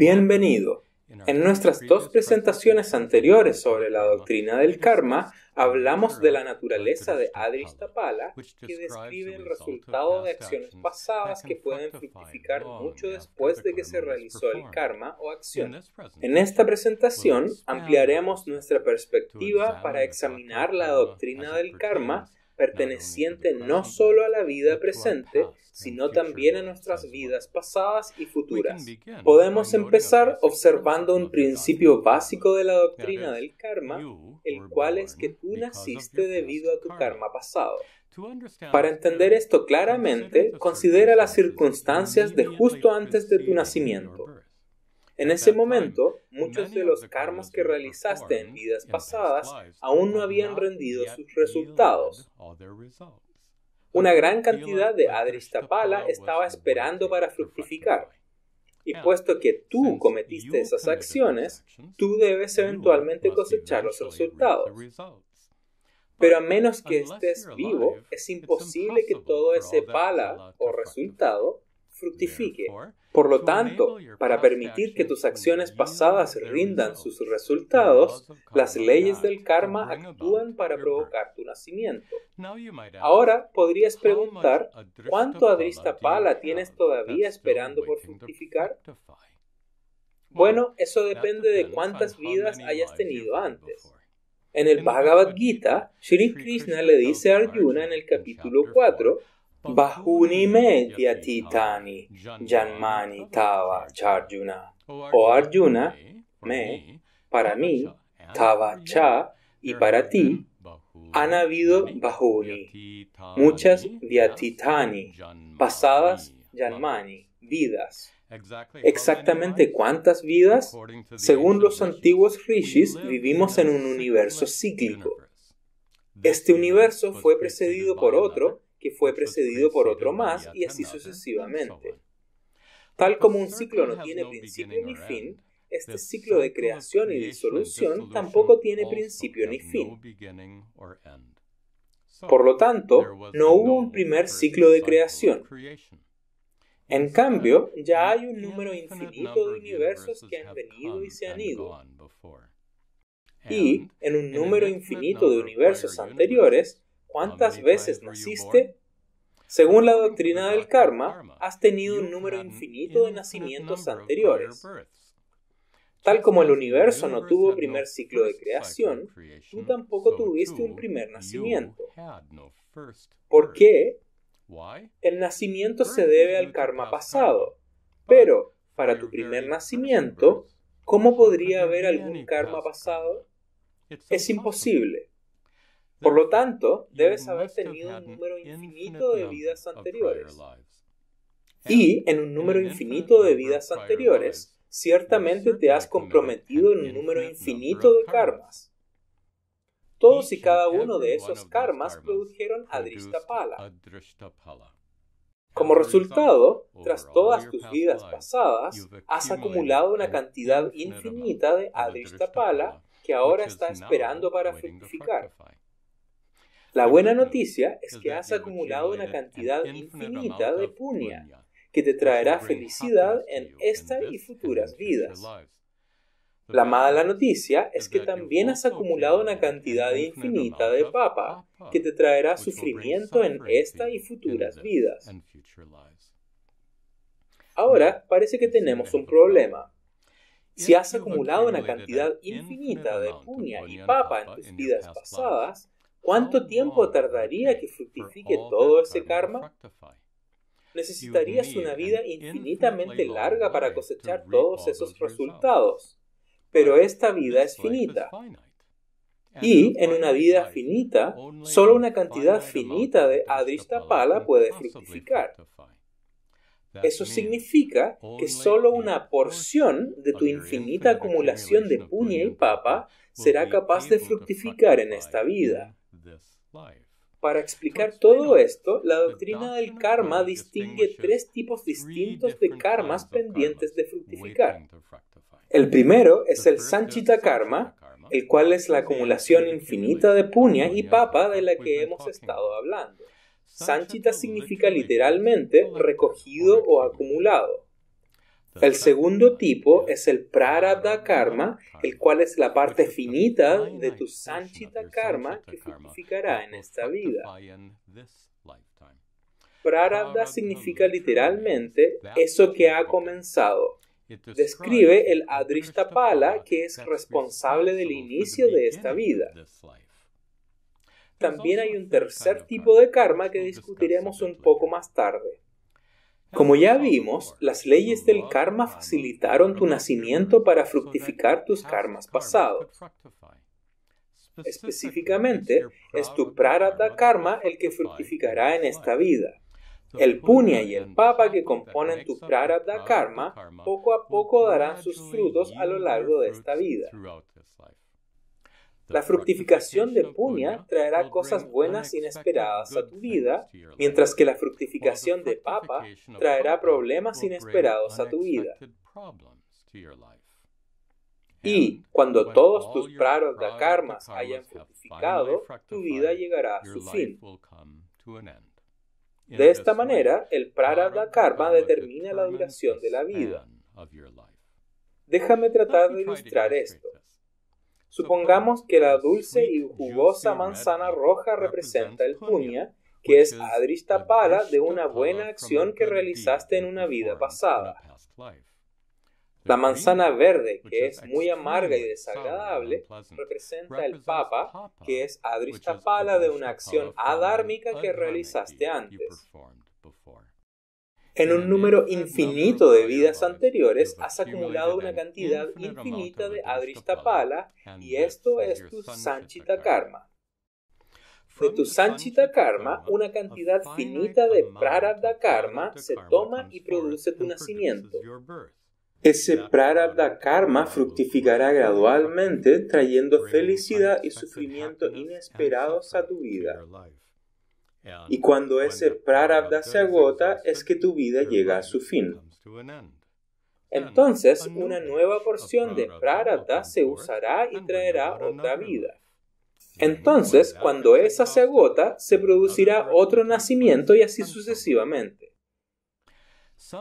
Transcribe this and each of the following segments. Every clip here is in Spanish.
Bienvenido. En nuestras dos presentaciones anteriores sobre la doctrina del karma, hablamos de la naturaleza de Adrishta-pala, que describe el resultado de acciones pasadas que pueden fructificar mucho después de que se realizó el karma o acción. En esta presentación, ampliaremos nuestra perspectiva para examinar la doctrina del karma perteneciente no solo a la vida presente, sino también a nuestras vidas pasadas y futuras. Podemos empezar observando un principio básico de la doctrina del karma, el cual es que tú naciste debido a tu karma pasado. Para entender esto claramente, considera las circunstancias de justo antes de tu nacimiento. En ese momento, muchos de los karmas que realizaste en vidas pasadas aún no habían rendido sus resultados. Una gran cantidad de Adrishta-pala estaba esperando para fructificar. Y puesto que tú cometiste esas acciones, tú debes eventualmente cosechar los resultados. Pero a menos que estés vivo, es imposible que todo ese pala o resultado fructifique. Por lo tanto, para permitir que tus acciones pasadas rindan sus resultados, las leyes del karma actúan para provocar tu nacimiento. Ahora podrías preguntar, ¿cuánto Adrishta-pala tienes todavía esperando por fructificar? Bueno, eso depende de cuántas vidas hayas tenido antes. En el Bhagavad Gita, Shri Krishna le dice a Arjuna en el capítulo 4, Bahuni me vyatitani janmani tava charjuna. O Arjuna, me, para mí, tava cha, y para ti, han habido bahuni, muchas vyatitani, pasadas janmani, vidas. ¿Exactamente cuántas vidas? Según los antiguos rishis, vivimos en un universo cíclico. Este universo fue precedido por otro, que fue precedido por otro más, y así sucesivamente. Tal como un ciclo no tiene principio ni fin, este ciclo de creación y disolución tampoco tiene principio ni fin. Por lo tanto, no hubo un primer ciclo de creación. En cambio, ya hay un número infinito de universos que han venido y se han ido. Y, en un número infinito de universos anteriores, ¿cuántas veces naciste? Según la doctrina del karma, has tenido un número infinito de nacimientos anteriores. Tal como el universo no tuvo primer ciclo de creación, tú tampoco tuviste un primer nacimiento. ¿Por qué? El nacimiento se debe al karma pasado, pero para tu primer nacimiento, ¿cómo podría haber algún karma pasado? Es imposible. Por lo tanto, debes haber tenido un número infinito de vidas anteriores. Y, en un número infinito de vidas anteriores, ciertamente te has comprometido en un número infinito de karmas. Todos y cada uno de esos karmas produjeron Adrishta-pala. Como resultado, tras todas tus vidas pasadas, has acumulado una cantidad infinita de Adrishta-pala que ahora está esperando para fructificar. La buena noticia es que has acumulado una cantidad infinita de punya, que te traerá felicidad en esta y futuras vidas. La mala noticia es que también has acumulado una cantidad infinita de papa, que te traerá sufrimiento en esta y futuras vidas. Ahora parece que tenemos un problema. Si has acumulado una cantidad infinita de punya y papa en tus vidas pasadas, ¿cuánto tiempo tardaría que fructifique todo ese karma? Necesitarías una vida infinitamente larga para cosechar todos esos resultados. Pero esta vida es finita. Y en una vida finita, solo una cantidad finita de Adrishta-pala puede fructificar. Eso significa que solo una porción de tu infinita acumulación de punya y papa será capaz de fructificar en esta vida. Para explicar todo esto, la doctrina del karma distingue tres tipos distintos de karmas pendientes de fructificar. El primero es el sanchita karma, el cual es la acumulación infinita de punya y papa de la que hemos estado hablando. Sanchita significa literalmente recogido o acumulado. El segundo tipo es el prarabdha karma, el cual es la parte finita de tu sanchita karma que fructificará en esta vida. Prarabdha significa literalmente eso que ha comenzado. Describe el Adrishtapala que es responsable del inicio de esta vida. También hay un tercer tipo de karma que discutiremos un poco más tarde. Como ya vimos, las leyes del karma facilitaron tu nacimiento para fructificar tus karmas pasados. Específicamente, es tu prarabdha karma el que fructificará en esta vida. El punya y el papa que componen tu prarabdha karma poco a poco darán sus frutos a lo largo de esta vida. La fructificación de punya traerá cosas buenas inesperadas a tu vida, mientras que la fructificación de papa traerá problemas inesperados a tu vida. Y cuando todos tus prarabdha karmas hayan fructificado, tu vida llegará a su fin. De esta manera, el prarabdha karma determina la duración de la vida. Déjame tratar de ilustrar esto. Supongamos que la dulce y jugosa manzana roja representa el punya, que es Adrishtapala de una buena acción que realizaste en una vida pasada. La manzana verde, que es muy amarga y desagradable, representa el papa, que es Adrishtapala de una acción adármica que realizaste antes. En un número infinito de vidas anteriores has acumulado una cantidad infinita de Adrishtapala y esto es tu sanchita karma. De tu sanchita karma, una cantidad finita de prarabdha karma se toma y produce tu nacimiento. Ese prarabdha karma fructificará gradualmente, trayendo felicidad y sufrimiento inesperados a tu vida. Y cuando ese prarabdha se agota, es que tu vida llega a su fin. Entonces, una nueva porción de prarabdha se usará y traerá otra vida. Entonces, cuando esa se agota, se producirá otro nacimiento y así sucesivamente.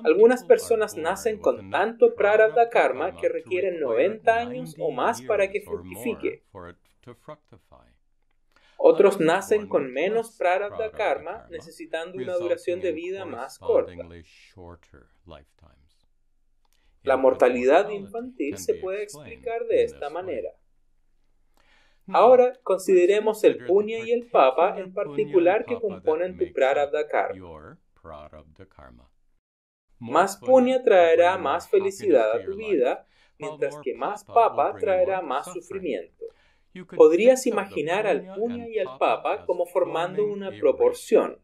Algunas personas nacen con tanto prarabdha karma que requieren 90 años o más para que fructifique. Otros nacen con menos prarabdha karma, necesitando una duración de vida más corta. La mortalidad infantil se puede explicar de esta manera. Ahora consideremos el punya y el papa en particular que componen tu prarabdha karma. Más punya traerá más felicidad a tu vida, mientras que más papa traerá más sufrimiento. Podrías imaginar al punya y al papa como formando una proporción.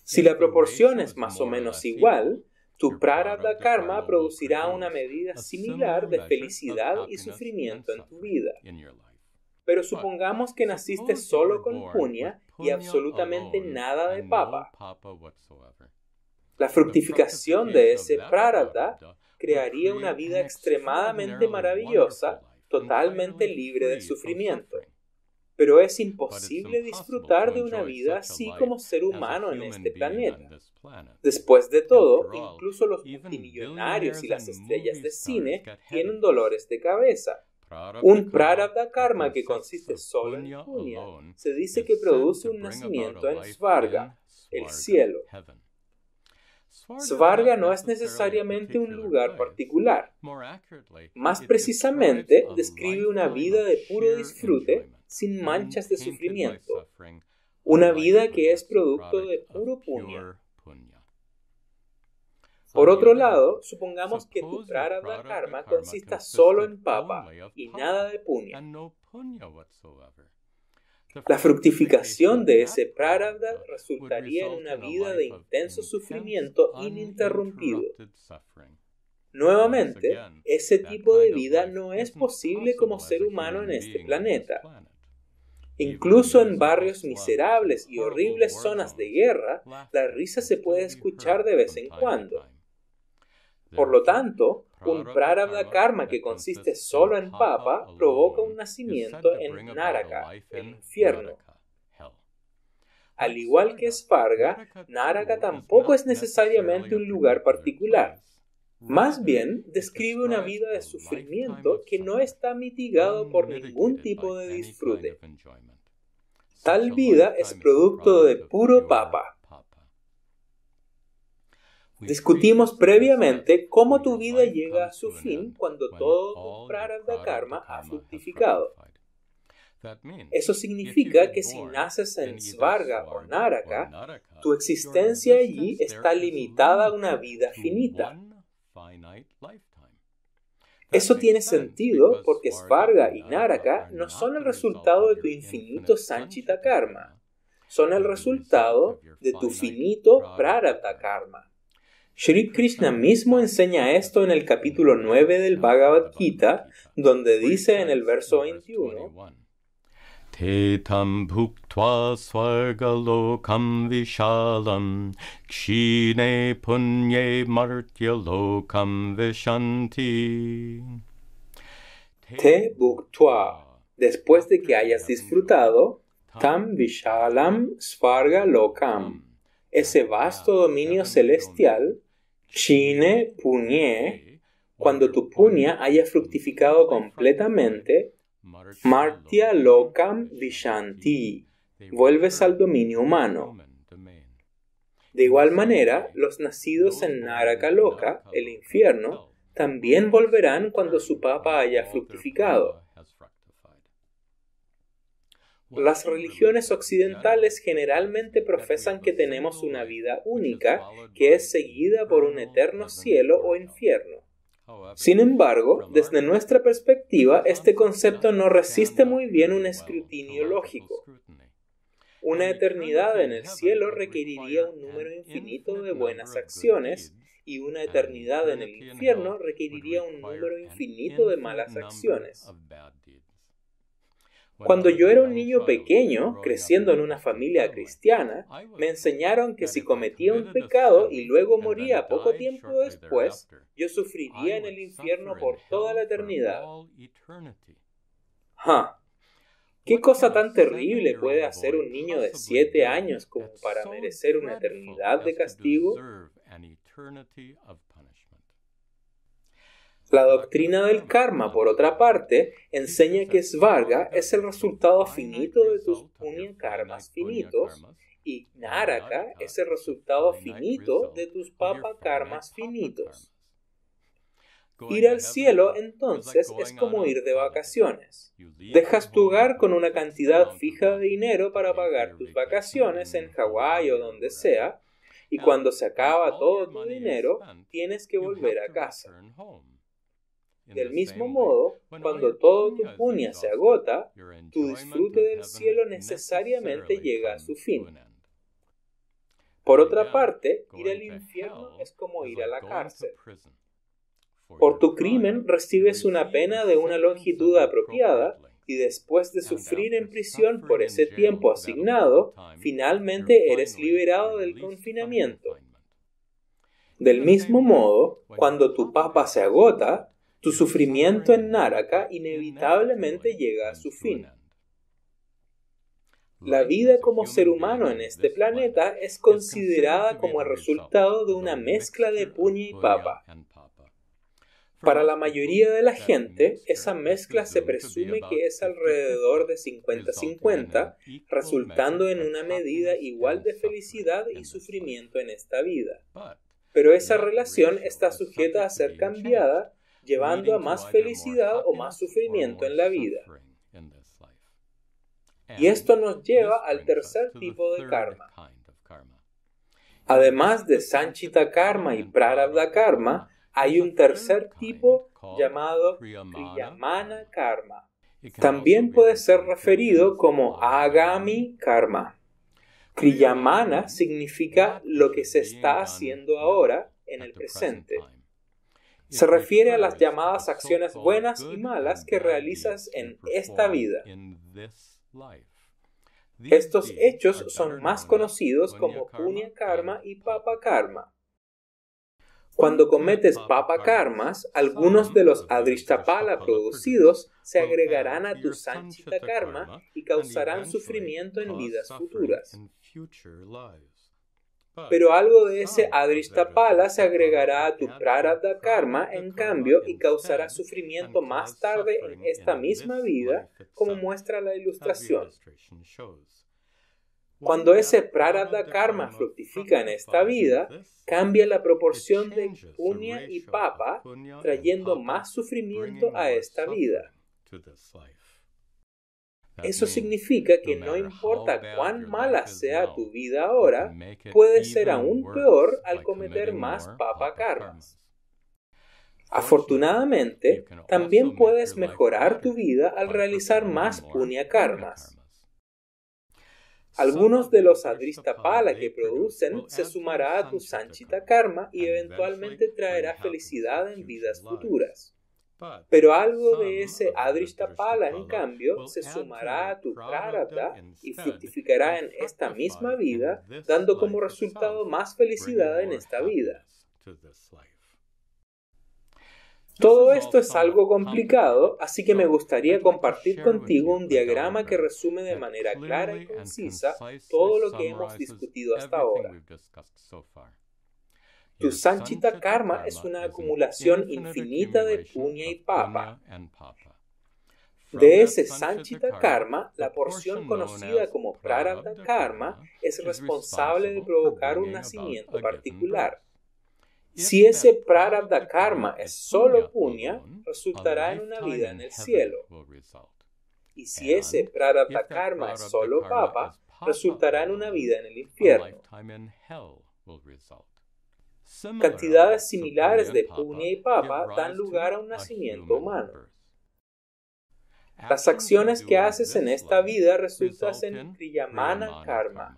Si la proporción es más o menos igual, tu prarabdha karma producirá una medida similar de felicidad y sufrimiento en tu vida. Pero supongamos que naciste solo con punya y absolutamente nada de papa. La fructificación de ese prarabdha crearía una vida extremadamente maravillosa, totalmente libre de sufrimiento. Pero es imposible disfrutar de una vida así como ser humano en este planeta. Después de todo, incluso los multimillonarios y las estrellas de cine tienen dolores de cabeza. Un prarabdha karma que consiste solo en punya se dice que produce un nacimiento en Svarga, el cielo. Svarga no es necesariamente un lugar particular. Más precisamente, describe una vida de puro disfrute, sin manchas de sufrimiento. Una vida que es producto de puro punya. Por otro lado, supongamos que tu prarabdha karma consista solo en papa y nada de punya. La fructificación de ese prarabdha resultaría en una vida de intenso sufrimiento ininterrumpido. Nuevamente, ese tipo de vida no es posible como ser humano en este planeta. Incluso en barrios miserables y horribles zonas de guerra, la risa se puede escuchar de vez en cuando. Por lo tanto, un prarabdha karma que consiste solo en papa provoca un nacimiento en Naraka, el infierno. Al igual que Svarga, Naraka tampoco es necesariamente un lugar particular. Más bien, describe una vida de sufrimiento que no está mitigado por ningún tipo de disfrute. Tal vida es producto de puro papa. Discutimos previamente cómo tu vida llega a su fin cuando todo tu prarabdha karma ha fructificado. Eso significa que si naces en Svarga o Naraka, tu existencia allí está limitada a una vida finita. Eso tiene sentido porque Svarga y Naraka no son el resultado de tu infinito Sanchita karma, son el resultado de tu finito prarabdha karma. Shri Krishna mismo enseña esto en el capítulo 9 del Bhagavad Gita, donde dice en el verso 21, Te tam bhuktva svargalokam vishalam kshine punye martya lokam vishanti. Te bhuktva, después de que hayas disfrutado, tam vishalam svarga lokam, ese vasto dominio celestial, kshine punye, cuando tu punya haya fructificado completamente, martya lokam vishanti, vuelves al dominio humano. De igual manera, los nacidos en Naraka Loka, el infierno, también volverán cuando su papa haya fructificado. Las religiones occidentales generalmente profesan que tenemos una vida única que es seguida por un eterno cielo o infierno. Sin embargo, desde nuestra perspectiva, este concepto no resiste muy bien un escrutinio lógico. Una eternidad en el cielo requeriría un número infinito de buenas acciones y una eternidad en el infierno requeriría un número infinito de malas acciones. Cuando yo era un niño pequeño, creciendo en una familia cristiana, me enseñaron que si cometía un pecado y luego moría poco tiempo después, yo sufriría en el infierno por toda la eternidad. ¿Qué cosa tan terrible puede hacer un niño de 7 años como para merecer una eternidad de castigo? La doctrina del karma, por otra parte, enseña que Svarga es el resultado finito de tus punya karmas finitos y Naraka es el resultado finito de tus papa karmas finitos. Ir al cielo, entonces, es como ir de vacaciones. Dejas tu hogar con una cantidad fija de dinero para pagar tus vacaciones en Hawái o donde sea, y cuando se acaba todo tu dinero, tienes que volver a casa. Del mismo modo, cuando todo tu punya se agota, tu disfrute del cielo necesariamente llega a su fin. Por otra parte, ir al infierno es como ir a la cárcel. Por tu crimen recibes una pena de una longitud apropiada y después de sufrir en prisión por ese tiempo asignado, finalmente eres liberado del confinamiento. Del mismo modo, cuando tu papa se agota, tu sufrimiento en Naraka inevitablemente llega a su fin. La vida como ser humano en este planeta es considerada como el resultado de una mezcla de punya y papa. Para la mayoría de la gente, esa mezcla se presume que es alrededor de 50-50, resultando en una medida igual de felicidad y sufrimiento en esta vida. Pero esa relación está sujeta a ser cambiada, llevando a más felicidad o más sufrimiento en la vida. Y esto nos lleva al tercer tipo de karma. Además de Sanchita karma y prarabdha karma, hay un tercer tipo llamado Kriyamana karma. También puede ser referido como Agami karma. Kriyamana significa lo que se está haciendo ahora, en el presente. Se refiere a las llamadas acciones buenas y malas que realizas en esta vida. Estos hechos son más conocidos como punya karma y papa karma. Cuando cometes papa karmas, algunos de los adrishtapala producidos se agregarán a tu sanchita karma y causarán sufrimiento en vidas futuras. Pero algo de ese Adrishtapala se agregará a tu Prarabdha Karma, en cambio, y causará sufrimiento más tarde en esta misma vida, como muestra la ilustración. Cuando ese Prarabdha Karma fructifica en esta vida, cambia la proporción de punya y papa, trayendo más sufrimiento a esta vida. Eso significa que no importa cuán mala sea tu vida ahora, puede ser aún peor al cometer más papa karmas. Afortunadamente, también puedes mejorar tu vida al realizar más punya karmas. Algunos de los Adrishtapala que producen se sumará a tu Sanchita Karma y eventualmente traerá felicidad en vidas futuras. Pero algo de ese Adrishtapala, en cambio, se sumará a tu Prarabdha y fructificará en esta misma vida, dando como resultado más felicidad en esta vida. Todo esto es algo complicado, así que me gustaría compartir contigo un diagrama que resume de manera clara y concisa todo lo que hemos discutido hasta ahora. Tu Sanchita Karma es una acumulación infinita de punya y papa. De ese Sanchita Karma, la porción conocida como Prarabdha Karma es responsable de provocar un nacimiento particular. Si ese Prarabdha Karma es solo punya, resultará en una vida en el cielo. Y si ese Prarabdha Karma es solo papa, resultará en una vida en el infierno. Cantidades similares de punya y papa dan lugar a un nacimiento humano. Las acciones que haces en esta vida resultan en Kriyamana Karma.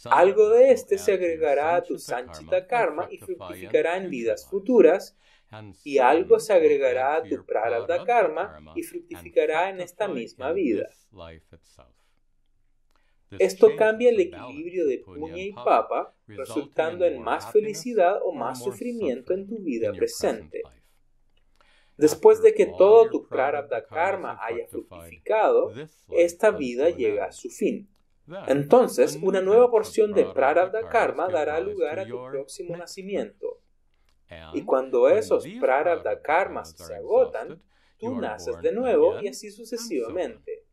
Algo de este se agregará a tu Sanchita Karma y fructificará en vidas futuras, y algo se agregará a tu Prarabdha Karma y fructificará en esta misma vida. Esto cambia el equilibrio de punya y papa, resultando en más felicidad o más sufrimiento en tu vida presente. Después de que todo tu Prarabdha Karma haya fructificado, esta vida llega a su fin. Entonces, una nueva porción de Prarabdha Karma dará lugar a tu próximo nacimiento. Y cuando esos Prarabdha Karmas se agotan, tú naces de nuevo y así sucesivamente.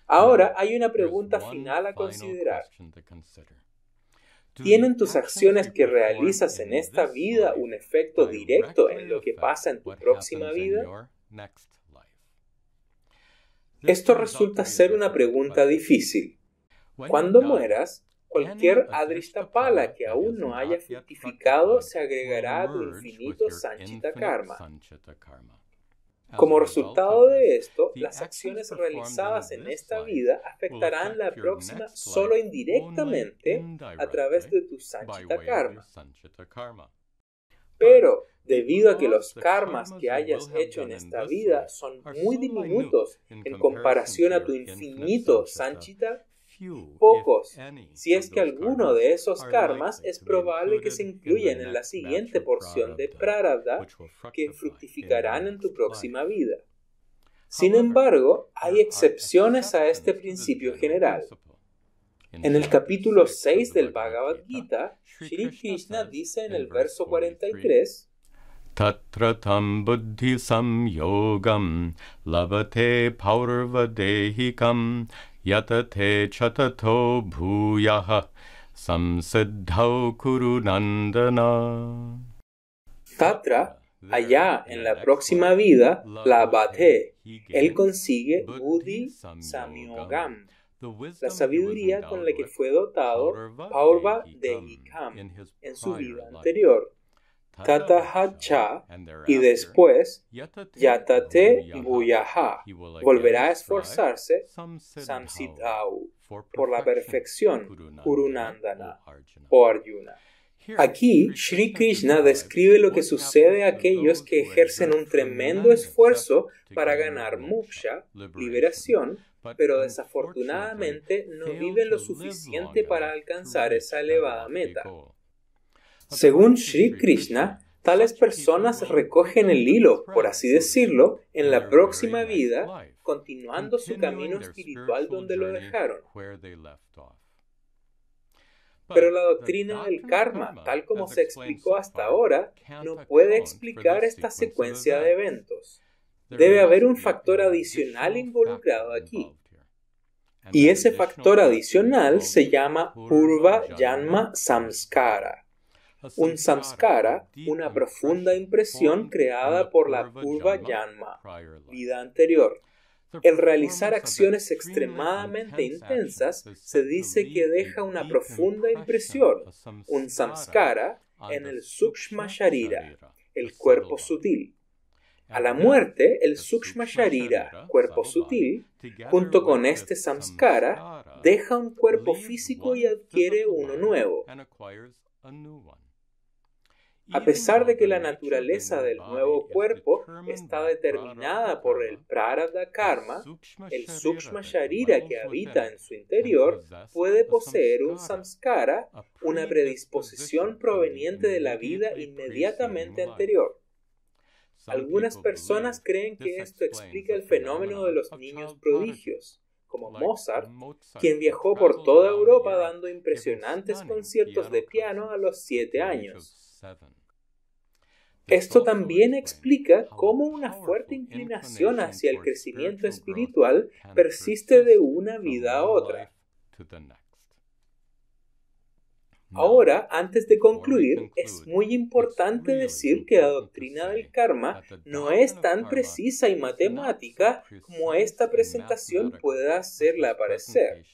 Ahora hay una pregunta final a considerar. ¿Tienen tus acciones que realizas en esta vida un efecto directo en lo que pasa en tu próxima vida? Esto resulta ser una pregunta difícil. Cuando mueras, cualquier Adrishtapala que aún no haya fructificado se agregará a tu infinito Sanchita Karma. Como resultado de esto, las acciones realizadas en esta vida afectarán la próxima solo indirectamente a través de tu Sanchita Karma. Pero, debido a que los karmas que hayas hecho en esta vida son muy diminutos en comparación a tu infinito Sanchita, pocos, si es que alguno de esos karmas es probable que se incluyan en la siguiente porción de Prarabdha que fructificarán en tu próxima vida. Sin embargo, hay excepciones a este principio general. En el capítulo 6 del Bhagavad Gita, Shri Krishna dice en el verso 43, Tatra tam buddhi samyogam labate paurvadehikam yatate chatato bhuyaha samsiddhau kurunandana. Tatra, allá en la próxima vida, labate, él consigue buddhi samyogam, la sabiduría con la que fue dotado Paurva Dehikam en su vida anterior. Tatahacha, y después Yatate Bhuyaha, volverá a esforzarse Samsiddhau, por la perfección Kurunandana o Arjuna. Aquí, Shri Krishna describe lo que sucede a aquellos que ejercen un tremendo esfuerzo para ganar moksha, liberación, pero desafortunadamente no viven lo suficiente para alcanzar esa elevada meta. Según Shri Krishna, tales personas recogen el hilo, por así decirlo, en la próxima vida, continuando su camino espiritual donde lo dejaron. Pero la doctrina del karma, tal como se explicó hasta ahora, no puede explicar esta secuencia de eventos. Debe haber un factor adicional involucrado aquí. Y ese factor adicional se llama Purva Janma Samskara. Un samskara, una profunda impresión creada por la Purva Janma, vida anterior. El realizar acciones extremadamente intensas se dice que deja una profunda impresión, un samskara, en el Sukshma Sharira, el cuerpo sutil. A la muerte, el Sukshma Sharira, cuerpo sutil, junto con este samskara, deja un cuerpo físico y adquiere uno nuevo. A pesar de que la naturaleza del nuevo cuerpo está determinada por el prarabdha karma, el Sukshma Sharira que habita en su interior puede poseer un samskara, una predisposición proveniente de la vida inmediatamente anterior. Algunas personas creen que esto explica el fenómeno de los niños prodigios, como Mozart, quien viajó por toda Europa dando impresionantes conciertos de piano a los 7 años. Esto también explica cómo una fuerte inclinación hacia el crecimiento espiritual persiste de una vida a otra. Ahora, antes de concluir, es muy importante decir que la doctrina del karma no es tan precisa y matemática como esta presentación pueda hacerla parecer.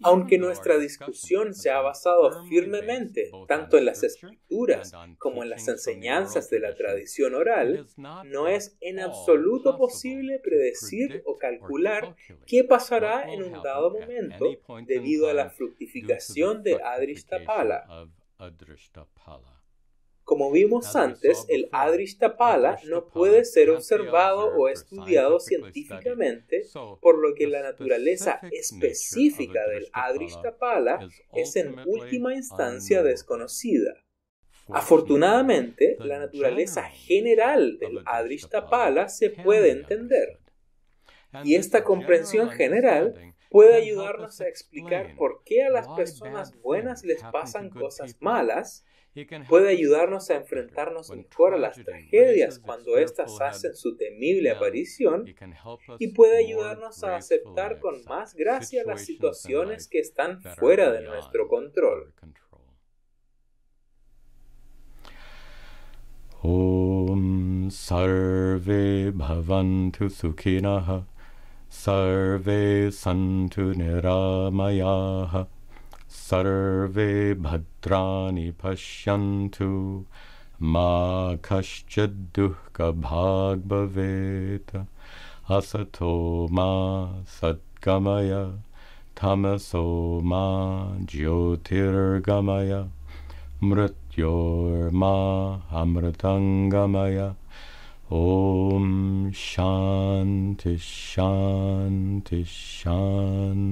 Aunque nuestra discusión se ha basado firmemente tanto en las escrituras como en las enseñanzas de la tradición oral, no es en absoluto posible predecir o calcular qué pasará en un dado momento debido a la fructificación de Adrishtapala. Como vimos antes, el Adrishtapala no puede ser observado o estudiado científicamente, por lo que la naturaleza específica del Adrishtapala es en última instancia desconocida. Afortunadamente, la naturaleza general del Adrishtapala se puede entender, y esta comprensión general puede ayudarnos a explicar por qué a las personas buenas les pasan cosas malas, puede ayudarnos a enfrentarnos mejor a las tragedias cuando éstas hacen su temible aparición y puede ayudarnos a aceptar con más gracia las situaciones que están fuera de nuestro control. Om Sarve Bhavantu Sukhinah Sarve Santu Niramayaha Sarve Bhadrani Pashyantu Ma Kaschid Dukkha Bhag Bhavet Asato Ma Satgamaya Tamaso Ma Jyotirgamaya Mrityor Ma Amritangamaya Om Shanti Shanti Shanti